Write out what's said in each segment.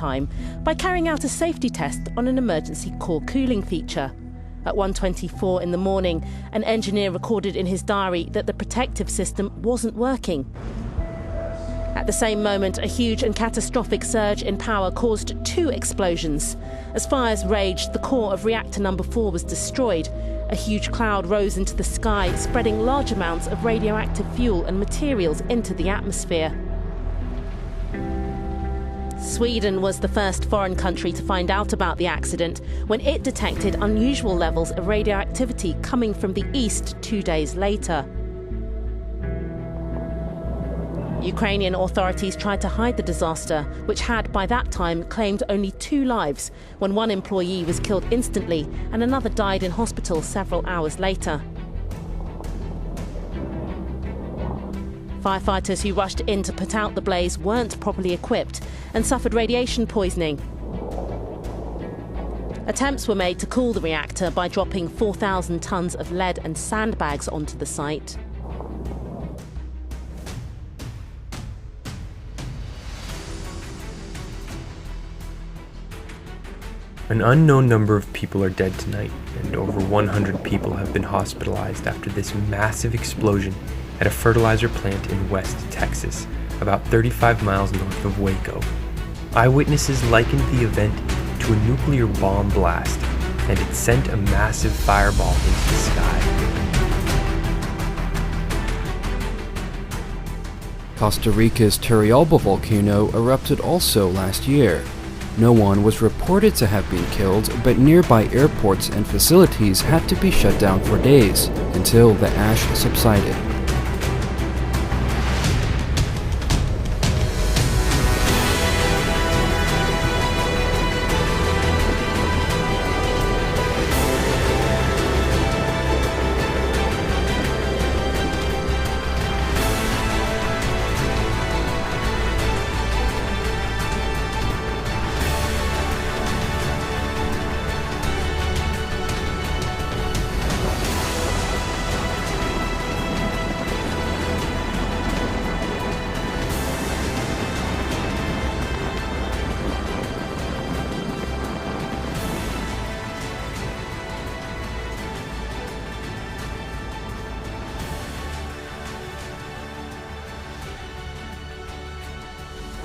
time by carrying out a safety test on an emergency core cooling feature. At 1:24 in the morning, an engineer recorded in his diary that the protective system wasn't working. At the same moment, a huge and catastrophic surge in power caused 2 explosions. As fires raged, the core of reactor number 4 was destroyed. A huge cloud rose into the sky, spreading large amounts of radioactive fuel and materials into the atmosphere. Sweden was the first foreign country to find out about the accident when it detected unusual levels of radioactivity coming from the east 2 days later. Ukrainian authorities tried to hide the disaster, which had by that time claimed only 2 lives, when one employee was killed instantly and another died in hospital several hours later. Firefighters who rushed in to put out the blaze weren't properly equipped and suffered radiation poisoning. Attempts were made to cool the reactor by dropping 4,000 tons of lead and sandbags onto the site. An unknown number of people are dead tonight, and over 100 people have been hospitalized after this massive explosion at a fertilizer plant in West Texas, about 35 miles north of Waco. Eyewitnesses likened the event to a nuclear bomb blast, and it sent a massive fireball into the sky. Costa Rica's Turrialba volcano erupted also last year. No one was reported to have been killed, but nearby airports and facilities had to be shut down for days until the ash subsided.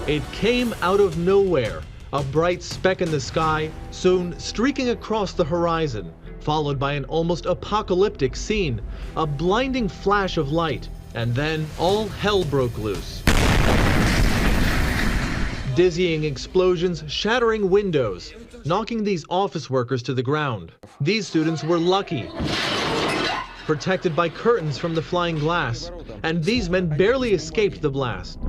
It came out of nowhere, a bright speck in the sky, soon streaking across the horizon, followed by an almost apocalyptic scene, a blinding flash of light, and then all hell broke loose. Dizzying explosions shattering windows, knocking these office workers to the ground. These students were lucky, protected by curtains from the flying glass, and these men barely escaped the blast.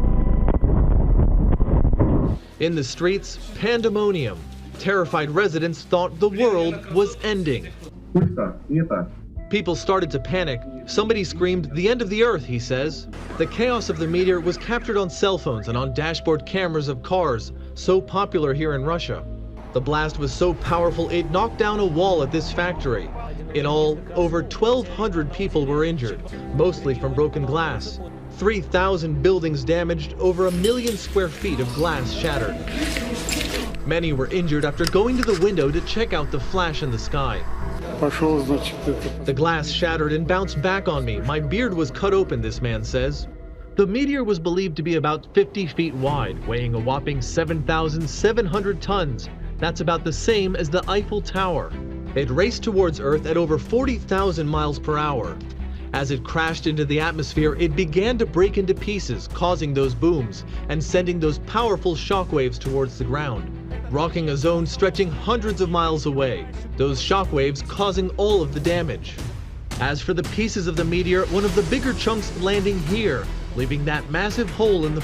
In the streets, pandemonium. Terrified residents thought the world was ending. People started to panic. Somebody screamed, "The end of the earth," he says. The chaos of the meteor was captured on cell phones and on dashboard cameras of cars, so popular here in Russia. The blast was so powerful it knocked down a wall at this factory. In all, over 1,200 people were injured, mostly from broken glass. 3,000 buildings damaged, over 1 million square feet of glass shattered. Many were injured after going to the window to check out the flash in the sky. The glass shattered and bounced back on me. My beard was cut open, this man says. The meteor was believed to be about 50 feet wide, weighing a whopping 7,700 tons. That's about the same as the Eiffel Tower. It raced towards Earth at over 40,000 miles per hour. As it crashed into the atmosphere, it began to break into pieces, causing those booms and sending those powerful shockwaves towards the ground, rocking a zone stretching hundreds of miles away, those shockwaves causing all of the damage. As for the pieces of the meteor, one of the bigger chunks landing here, leaving that massive hole in the